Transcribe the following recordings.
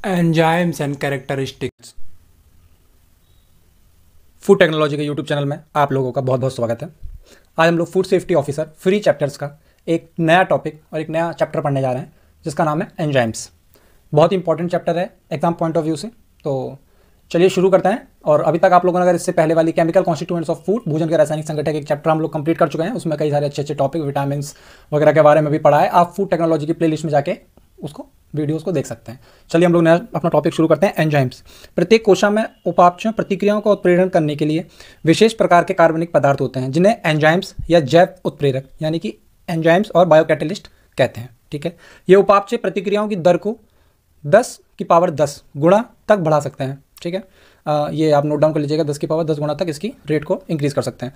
Enzymes and characteristics. Food technology के YouTube channel में आप लोगों का बहुत बहुत स्वागत है। आज हम लोग food safety officer free chapters का एक नया टॉपिक और एक नया चैप्टर पढ़ने जा रहे हैं जिसका नाम है एंजाइम्स। बहुत इंपॉर्टेंट चैप्टर है एग्जाम पॉइंट ऑफ व्यू से। तो चलिए शुरू करते हैं। और अभी तक आप लोगों ने अगर इससे पहले वाली केमिकल कॉन्स्टिट्यूएंट्स ऑफ फूड, भोजन के रासायनिक संगठन एक चैप्टर हम लोग कंप्लीट कर चुके हैं। उसमें कई सारे अच्छे अच्छे टॉपिक, विटामिन वगैरह के बारे में भी पढ़ा है। आप फूड टेक्नोलॉजी की प्लेलिस्ट में जाके उसको वीडियोस को देख सकते हैं। चलिए हम लोग नया अपना टॉपिक शुरू करते हैं। एंजाइम्स प्रत्येक कोशिका में उपापचयों प्रतिक्रियाओं का उत्प्रेरण करने के लिए विशेष प्रकार के कार्बनिक पदार्थ होते हैं जिन्हें एंजाइम्स या जैव उत्प्रेरक यानी कि एंजाइम्स और बायोकैटलिस्ट कहते हैं। ठीक है, ये उपापचय प्रतिक्रियाओं की दर को 10⁻10 गुणा तक बढ़ा सकते हैं। ठीक है, ये आप नोट डाउन कर लीजिएगा, 10⁻10 गुणा तक इसकी रेट को इंक्रीज कर सकते हैं।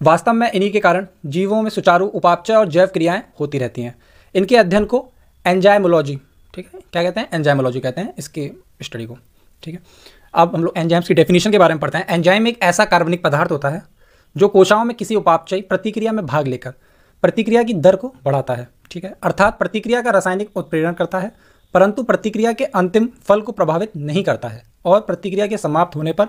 वास्तव में इन्हीं के कारण जीवों में सुचारू उपापचय और जैव क्रियाएं होती रहती हैं। इनके अध्ययन को एंजाइमोलॉजी, ठीक है, क्या कहते हैं, एंजाइमोलॉजी कहते हैं इसकी स्टडी को। ठीक है, अब हम लोग एंजाइम्स की डेफिनेशन के बारे में पढ़ते हैं। एंजाइम एक ऐसा कार्बनिक पदार्थ होता है जो कोशिकाओं में किसी उपापचयी प्रतिक्रिया में भाग लेकर प्रतिक्रिया की दर को बढ़ाता है। ठीक है, अर्थात प्रतिक्रिया का रासायनिक उत्प्रेरण करता है परंतु प्रतिक्रिया के अंतिम फल को प्रभावित नहीं करता है और प्रतिक्रिया के समाप्त होने पर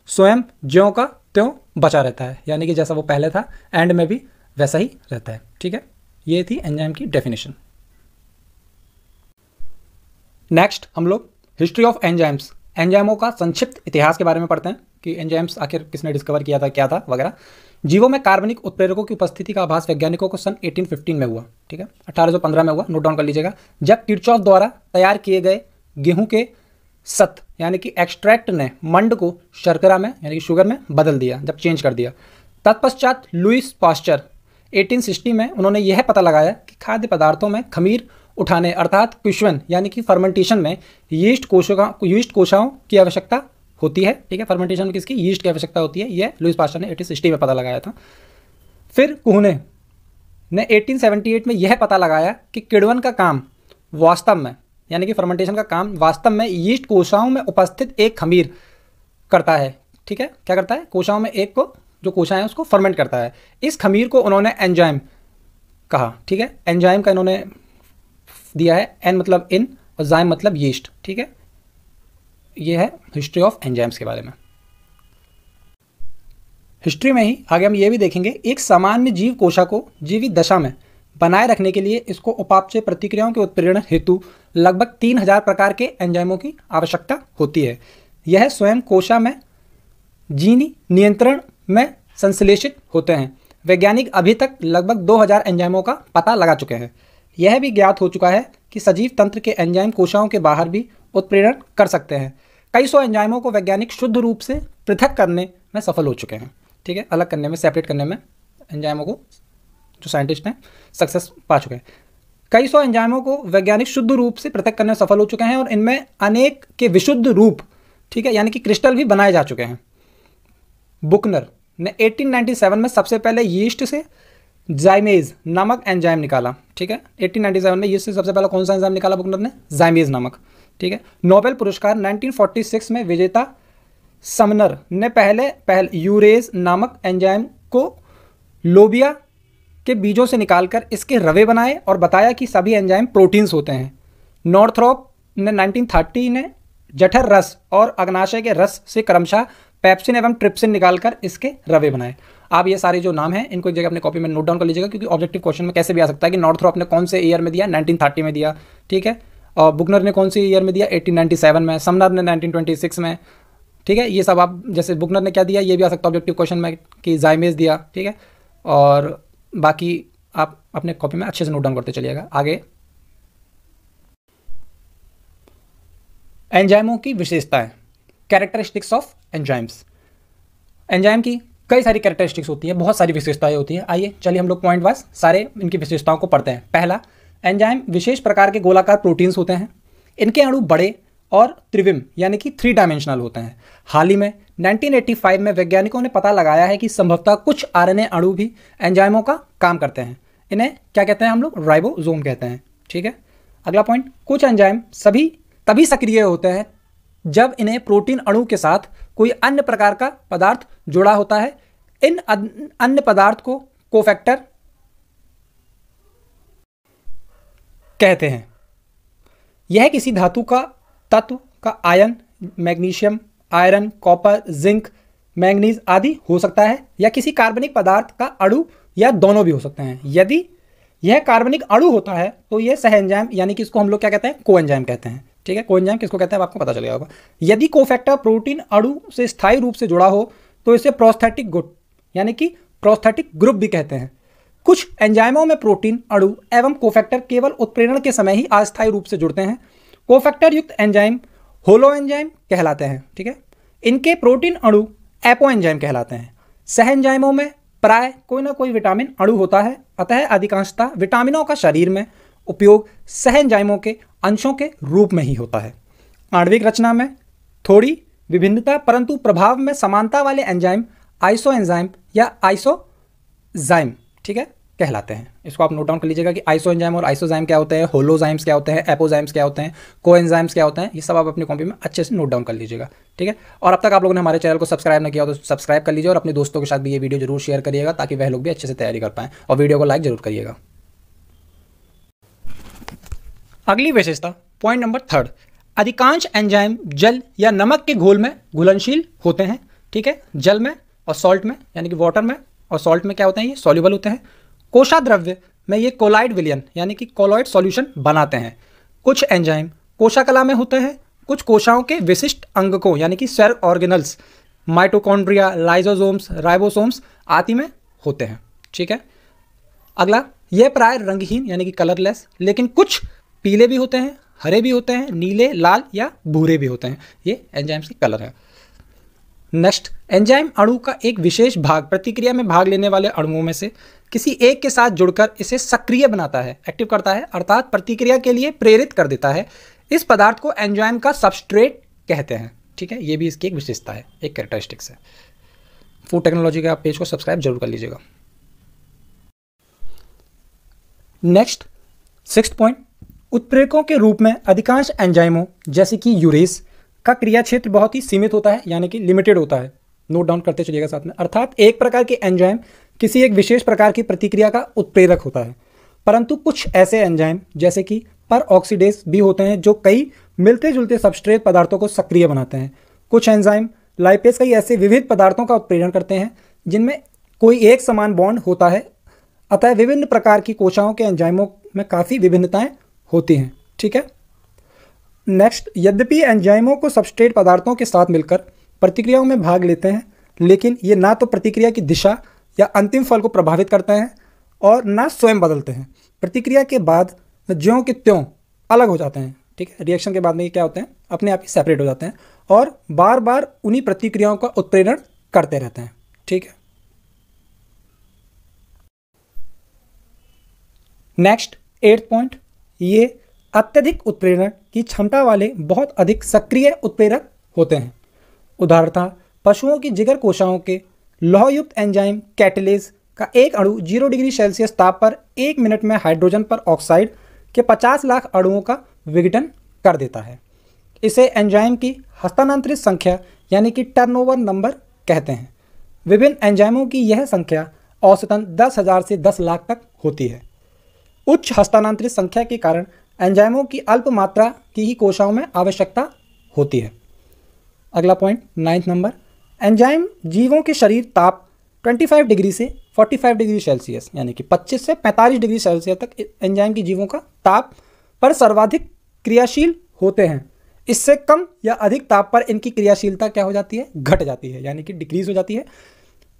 स्वयं ज्यों का त्यों बचा रहता है, यानी कि जैसा वो पहले था एंड में भी वैसा ही रहता है। ठीक है, ये थी एंजाइम की डेफिनेशन। नेक्स्ट हम लोग हिस्ट्री ऑफ एंजाइम्स, एंजाइमों का संक्षिप्त इतिहास के बारे में पढ़ते हैं कि एंजाइम्स आखिर किसने डिस्कवर किया था, क्या था वगैरह। जीवों में कार्बनिक उत्प्रेरकों की उपस्थिति का आभास वैज्ञानिकों को सन 1815 में हुआ। ठीक है, 1815 में हुआ, नोट डाउन कर लीजिएगा, जब किरचॉफ द्वारा तैयार किए गए गेहूं के सत यानी कि एक्सट्रैक्ट ने मंड को शर्करा में यानी कि शुगर में बदल दिया, जब चेंज कर दिया। तत्पश्चात लुईस पास्चर 1860 में उन्होंने यह पता लगाया कि खाद्य पदार्थों में खमीर उठाने अर्थात क्विशन यानी कि फर्मेंटेशन में यीस्ट कोशिकाओं की आवश्यकता होती है। ठीक है, फर्मेंटेशन में किसकी, यीस्ट की आवश्यकता होती है। यह लुईस पास्चर ने 1860 में पता लगाया था। फिर कुहने ने 1878 में यह पता लगाया कि किण्वन का काम वास्तव में यानी कि फर्मेंटेशन का काम वास्तव में यीस्ट कोशिकाओं में उपस्थित एक खमीर करता है। ठीक है, क्या करता है, कोशिकाओं में एक को जो कोशिकाएं हैं उसको फर्मेंट करता है। इस खमीर को उन्होंने एंजाइम कहा। ठीक है, एंजाइम का इन्होंने दिया है, एन मतलब इन और जाइम मतलब यीस्ट। ठीक है, ये है हिस्ट्री ऑफ एंजाइम्स के बारे में। हिस्ट्री में ही आगे हम ये भी देखेंगे, एक सामान्य जीव कोशिका को जीवित दशा में बनाए रखने के लिए इसको उपापचय प्रतिक्रियाओं के उत्प्रेरण हेतु लगभग 3000 प्रकार के एंजाइमों की आवश्यकता होती है। यह स्वयं कोशिका में जीनी नियंत्रण में संश्लेषित होते हैं। वैज्ञानिक अभी तक लगभग 2000 एंजाइमों का पता लगा चुके हैं। यह भी ज्ञात हो चुका है कि सजीव तंत्र के एंजाइम कोशिकाओं के बाहर भी उत्प्रेरण कर सकते हैं। कई सौ एंजाइमों को वैज्ञानिक शुद्ध रूप से पृथक करने में सफल हो चुके हैं। ठीक है, अलग करने में, सेपरेट करने में एंजाइमों को जो साइंटिस्ट हैं सक्सेस पा चुके हैं। कई सौ एंजाइमों को वैज्ञानिक शुद्ध रूप से पृथक करने में सफल हो चुके हैं और इनमें अनेक के विशुद्ध रूप, ठीक है, यानी कि क्रिस्टल भी बनाए जा चुके हैं। बुकनर ने 1897 में सबसे पहले यीस्ट से जाइमेज नामक एंजाइम निकाला। ठीक है, 1897 में यीस्ट से सबसे पहले कौन सा एंजाइम निकाला बुकनर ने, जाइमेज नामक। ठीक है, नोबेल पुरस्कार 1946 में विजेता समनर ने पहले यूरेज नामक एंजाइम को लोबिया के बीजों से निकालकर इसके रवे बनाए और बताया कि सभी एंजाइम प्रोटीन्स होते हैं। नॉर्थरोप ने 1930 ने जठर रस और अग्नाशय के रस से क्रमशः पेप्सिन एवं ट्रिप्सिन निकालकर इसके रवे बनाए। आप ये सारे जो नाम हैं इनको एक जगह अपने कॉपी में नोट डाउन कर लीजिएगा, क्योंकि ऑब्जेक्टिव क्वेश्चन में कैसे भी आ सकता है कि नॉर्थरोप ने कौन से ईयर में दिया, 1930 में दिया। ठीक है, और बुकनर ने कौन सी ईयर में दिया, 1897 में, समनर ने 1926 में। ठीक है, ये सब आप जैसे बुकनर ने क्या दिया ये भी आ सकता है ऑब्जेक्टिव क्वेश्चन में कि जाइमेज दिया। ठीक है, और बाकी आप अपने कॉपी में अच्छे से नोट डाउन करते चलिएगा। आगे एंजाइमों की विशेषताएं, कैरेक्टरिस्टिक्स ऑफ एंजाइम्स। एंजाइम की कई सारी कैरेक्टरिस्टिक्स होती है, बहुत सारी विशेषताएं होती है। आइए चलिए हम लोग पॉइंट वाइज सारे इनकी विशेषताओं को पढ़ते हैं। पहला, एंजाइम विशेष प्रकार के गोलाकार प्रोटीन्स होते हैं। इनके अणु बड़े और त्रिविम यानी कि 3 डायमेंशनल होते हैं। हाल ही में 1985 में वैज्ञानिकों ने पता लगाया है कि संभवतः कुछ आरएनए अणु भी एंजाइमों का काम करते हैं। इन्हें क्या कहते हैं हम लोग, राइबोसोम कहते हैं। ठीक है, अगला पॉइंट, कुछ एंजाइम तभी सक्रिय होते हैं जब इन्हें प्रोटीन अणु के साथ कोई अन्य प्रकार का पदार्थ जुड़ा होता है। इन अन्य पदार्थ को कोफैक्टर कहते हैं। यह किसी धातु का तत्व का ion, magnesium, iron, copper, zinc, manganese आदि हो सकता है, या किसी कार्बनिक पदार्थ का अणु, या दोनों भी हो सकते हैं। यदि यह कार्बनिक अणु होता है तो यह सह एंजाइम, यानी कि इसको हम लोग क्या कहते हैं, को एंजाइम कहते हैं। ठीक है, को एंजाइम किसको कहते हैं आपको पता चलेगा होगा। यदि कोफैक्टर प्रोटीन अणु से स्थायी रूप से जुड़ा हो तो इसे प्रोस्थेटिक गुट यानी कि प्रोस्थेटिक ग्रुप भी कहते हैं। कुछ एंजाइमों में प्रोटीन अणु एवं कोफैक्टर केवल उत्प्रेरण के समय ही अस्थायी रूप से जुड़ते हैं। कोफैक्टर युक्त एंजाइम होलो एंजाइम कहलाते हैं। ठीक है, इनके प्रोटीन अणु एपो एंजाइम कहलाते हैं। सह एंजाइमों में प्राय कोई ना कोई विटामिन अणु होता है, अतः अधिकांशतः विटामिनों का शरीर में उपयोग सह एंजाइमों के अंशों के रूप में ही होता है। आणविक रचना में थोड़ी विभिन्नता परंतु प्रभाव में समानता वाले एंजाइम आइसो एंजाइम या आइसोजाइम, ठीक है, कहलाते हैं। इसको आप नोट डाउन कर लीजिएगा कि आइसो एंजाइम और आइसोजाइम क्या होते हैं, होलोजाइम्स क्या होते हैं, एपोजाइम्स क्या होते हैं, कोएंजाइम्स क्या होते हैं, ये सब आप अपनी कॉपी में अच्छे से नोट डाउन कर लीजिएगा। ठीक है, और अब तक आप लोगों ने हमारे चैनल को सब्सक्राइब नहीं किया तो सब्सक्राइब कर लीजिए और अपने दोस्तों के साथ भी ये वीडियो जरूर शेयर करिएगा ताकि वह लोग भी अच्छे से तैयारी कर पाएं, और वीडियो को लाइक जरूर करिएगा। अगली विशेषता, पॉइंट नंबर 3, अधिकांश एंजाइम जल या नमक के घोल में घुलनशील होते हैं। ठीक है, जल में और सॉल्ट में, यानी कि वाटर में और सॉल्ट में क्या होते हैं, ये सॉल्युबल होते हैं। कोशाद्रव्य में ये कोलाइड विलयन यानी कि कोलॉइड सॉल्यूशन बनाते हैं। कुछ एंजाइम कोशाकला में होते हैं। कुछ कोशाओं के विशिष्ट अंगकों यानी कि cell organelles, mitochondria, lysosomes, ribosomes आदि में होते हैं। ठीक है, अगला, यह प्राय रंगहीन यानी कि कलरलेस, लेकिन कुछ पीले भी होते हैं, हरे भी होते हैं, नीले, लाल या भूरे भी होते हैं। ये एंजाइम्स के कलर है। नेक्स्ट, एंजाइम अणु का एक विशेष भाग प्रतिक्रिया में भाग लेने वाले अणुओं में से किसी एक के साथ जुड़कर इसे सक्रिय बनाता है, एक्टिव करता है, अर्थात प्रतिक्रिया के लिए प्रेरित कर देता है। इस पदार्थ को एंजाइम का सबस्ट्रेट कहते हैं। ठीक है, ये भी इसकी एक विशेषता है, एक कैरेक्टरिस्टिक्स है। फूड टेक्नोलॉजी का पेज को सब्सक्राइब जरूर कर लीजिएगा। नेक्स्ट, 6th पॉइंट, उत्प्रेरकों के रूप में अधिकांश एंजाइमों जैसे कि यूरेस का क्रिया क्षेत्र बहुत ही सीमित होता है, यानी कि लिमिटेड होता है। नोट डाउन करते चलिएगा साथ में। अर्थात एक प्रकार के एंजाइम किसी एक विशेष प्रकार की प्रतिक्रिया का उत्प्रेरक होता है, परंतु कुछ ऐसे एंजाइम जैसे कि पर ऑक्सीडेज भी होते हैं जो कई मिलते जुलते सबस्ट्रेट पदार्थों को सक्रिय बनाते हैं। कुछ एंजाइम लाइपेज कई ऐसे विविध पदार्थों का उत्प्रेरण करते हैं जिनमें कोई एक समान बॉन्ड होता है, अतः विभिन्न प्रकार की कोशिकाओं के एंजाइमों में काफ़ी विभिन्नताएं होती हैं। ठीक है, नेक्स्ट, यद्यपि एंजाइमों को सबस्ट्रेट पदार्थों के साथ मिलकर प्रतिक्रियाओं में भाग लेते हैं, लेकिन ये ना तो प्रतिक्रिया की दिशा या अंतिम फल को प्रभावित करते हैं और ना स्वयं बदलते हैं। प्रतिक्रिया के बाद ज्यों के त्यों अलग हो जाते हैं। ठीक है, रिएक्शन के बाद में ये क्या होते हैं, अपने आप ही सेपरेट हो जाते हैं और बार बार उन्हीं प्रतिक्रियाओं का उत्प्रेरण करते रहते हैं। ठीक है, नेक्स्ट 8th पॉइंट, ये अत्यधिक उत्प्रेरण की क्षमता वाले बहुत अधिक सक्रिय उत्प्रेरक होते हैं। उदाहरणतः पशुओं की जिगर कोशिकाओं के लौहयुक्त एंजाइम कैटेलेज का एक अणु 0 डिग्री सेल्सियस ताप पर 1 मिनट में हाइड्रोजन पर ऑक्साइड के 50 लाख अणुओं का विघटन कर देता है। इसे एंजाइम की हस्तांतरित संख्या यानी कि टर्नओवर नंबर कहते हैं। विभिन्न एंजाइमों की यह संख्या औसतन 10,000 से 10 लाख तक होती है। उच्च हस्तांतरित संख्या के कारण एंजाइमों की अल्प मात्रा की ही कोशिकाओं में आवश्यकता होती है। अगला पॉइंट 9th नंबर, एंजाइम जीवों के शरीर ताप 25 डिग्री से 45 डिग्री सेल्सियस यानी कि 25 से 45 डिग्री सेल्सियस तक एंजाइम की जीवों का ताप पर सर्वाधिक क्रियाशील होते हैं। इससे कम या अधिक ताप पर इनकी क्रियाशीलता क्या हो जाती है, घट जाती है, यानी कि डिक्रीज हो जाती है।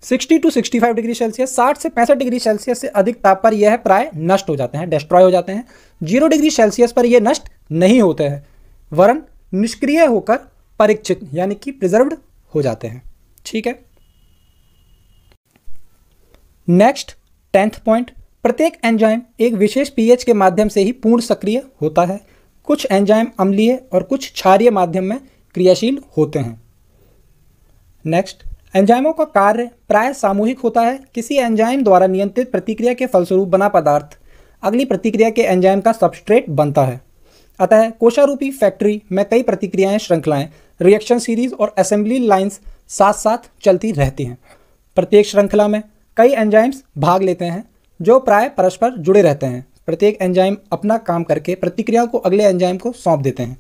60 to 65 डिग्री सेल्सियस, 60 से 65 डिग्री सेल्सियस से अधिक ताप पर यह प्राय नष्ट हो जाते हैं, डिस्ट्रॉय हो जाते हैं। 0 डिग्री सेल्सियस पर यह नष्ट नहीं होते हैं, वरन निष्क्रिय होकर परीक्षित यानी कि प्रिजर्व्ड हो जाते हैं। ठीक है, नेक्स्ट 10th पॉइंट, प्रत्येक एंजाइम एक विशेष पीएच के माध्यम से ही पूर्ण सक्रिय होता है। कुछ एंजाइम अम्लीय और कुछ क्षारीय माध्यम में क्रियाशील होते हैं। नेक्स्ट, एंजाइमों का कार्य प्राय सामूहिक होता है। किसी एंजाइम द्वारा नियंत्रित प्रतिक्रिया के फलस्वरूप बना पदार्थ अगली प्रतिक्रिया के एंजाइम का सबस्ट्रेट बनता है। अतः कोशारूपी फैक्ट्री में कई प्रतिक्रियाएं, श्रृंखलाएं, रिएक्शन सीरीज और असेंबली लाइंस साथ साथ चलती रहती हैं। प्रत्येक श्रृंखला में कई एंजाइम्स भाग लेते हैं जो प्राय परस्पर जुड़े रहते हैं। प्रत्येक एंजाइम अपना काम करके प्रतिक्रिया को अगले एंजाइम को सौंप देते हैं।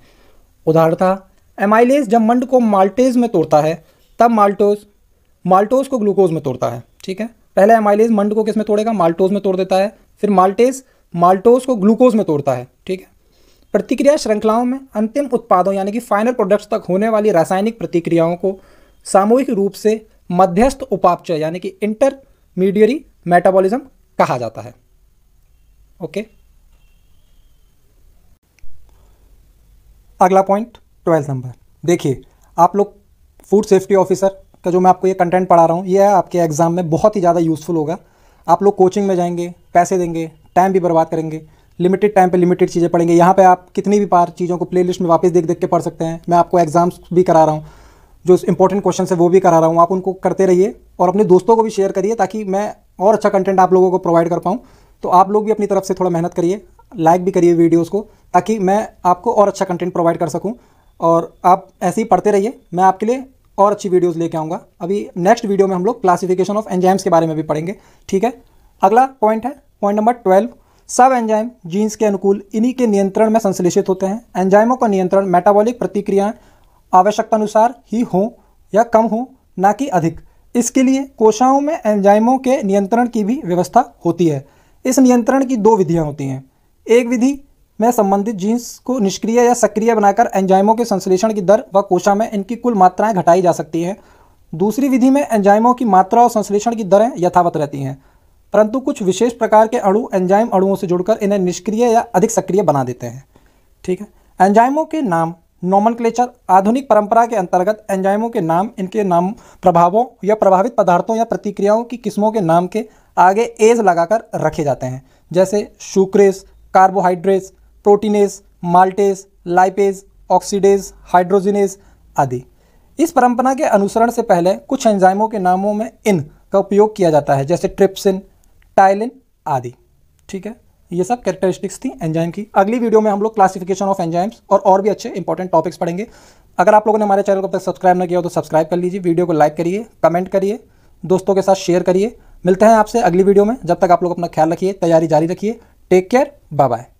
उदाहरणतः एमाइलेज जब मंड को माल्टेज में तोड़ता है तब माल्टोज को ग्लूकोज में तोड़ता है। ठीक है, पहले एमाइलेज मंड को किस में तोड़ेगा, माल्टोज में तोड़ देता है, फिर माल्टोज को ग्लूकोज में तोड़ता है। ठीक है, प्रतिक्रिया श्रृंखलाओं में अंतिम उत्पादों यानी कि फाइनल प्रोडक्ट्स तक होने वाली रासायनिक प्रतिक्रियाओं को सामूहिक रूप से मध्यस्थ उपापचय यानी कि इंटरमीडियरी मेटाबॉलिज्म कहा जाता है। ओके, अगला पॉइंट 12 नंबर। देखिए, आप लोग फूड सेफ्टी ऑफिसर का जो मैं आपको ये कंटेंट पढ़ा रहा हूँ, ये आपके एग्जाम में बहुत ही ज़्यादा यूज़फुल होगा। आप लोग कोचिंग में जाएंगे, पैसे देंगे, टाइम भी बर्बाद करेंगे, लिमिटेड टाइम पे लिमिटेड चीज़ें पढ़ेंगे। यहाँ पे आप कितनी भी बार चीज़ों को प्लेलिस्ट में वापस देख देख के पढ़ सकते हैं। मैं आपको एग्जाम्स भी करा रहा हूँ, जो इंपॉर्टेंट क्वेश्चन है वो भी करा रहा हूँ, आप उनको करते रहिए और अपने दोस्तों को भी शेयर करिए ताकि मैं और अच्छा कंटेंट आप लोगों को प्रोवाइड कर पाऊँ। तो आप लोग भी अपनी तरफ से थोड़ा मेहनत करिए, लाइक भी करिए वीडियोज़ को, ताकि मैं आपको और अच्छा कंटेंट प्रोवाइड कर सकूँ। और आप ऐसे ही पढ़ते रहिए, मैं आपके लिए और अच्छी वीडियोस लेके आऊँगा। अभी नेक्स्ट वीडियो में हम लोग क्लासिफिकेशन ऑफ एंजाइम्स के बारे में भी पढ़ेंगे। ठीक है, अगला पॉइंट है पॉइंट नंबर 12। सब एंजाइम जीन्स के अनुकूल इन्हीं के नियंत्रण में संश्लेषित होते हैं। एंजाइमों का नियंत्रण मेटाबॉलिक प्रतिक्रियाएं आवश्यकतानुसार ही हों या कम हों, ना कि अधिक। इसके लिए कोशिकाओं में एंजाइमों के नियंत्रण की भी व्यवस्था होती है। इस नियंत्रण की 2 विधियाँ होती हैं। एक विधि में संबंधित जीन्स को निष्क्रिय या सक्रिय बनाकर एंजाइमों के संश्लेषण की दर व कोशिका में इनकी कुल मात्राएं घटाई जा सकती हैं। दूसरी विधि में एंजाइमों की मात्रा और संश्लेषण की दरें यथावत रहती हैं, परंतु कुछ विशेष प्रकार के अणु एंजाइम अणुओं से जुड़कर इन्हें निष्क्रिय या अधिक सक्रिय बना देते हैं। ठीक है, एंजाइमों के नाम नोमेनक्लेचर। आधुनिक परंपरा के अंतर्गत एंजाइमों के नाम इनके नाम प्रभावों या प्रभावित पदार्थों या प्रतिक्रियाओं की किस्मों के नाम के आगे एज लगाकर रखे जाते हैं, जैसे sucrase, carbohydrase, proteinase, maltase, lipase, oxidase, hydrogenase आदि। इस परंपरा के अनुसरण से पहले कुछ एंजाइमों के नामों में इन का उपयोग किया जाता है, जैसे ट्रिप्सिन, टाइलिन आदि। ठीक है, ये सब कैरेक्टरिस्टिक्स थी एंजाइम की। अगली वीडियो में हम लोग क्लासिफिकेशन ऑफ एंजाइम्स और भी अच्छे इंपॉर्टेंट टॉपिक्स पढ़ेंगे। अगर आप लोगों ने हमारे चैनल को अब तक सब्सक्राइब नहीं किया हो तो सब्सक्राइब कर लीजिए, वीडियो को लाइक करिए, कमेंट करिए, दोस्तों के साथ शेयर करिए। मिलते हैं आपसे अगली वीडियो में, जब तक आप लोग अपना ख्याल रखिए, तैयारी जारी रखिए। Take care, bye bye.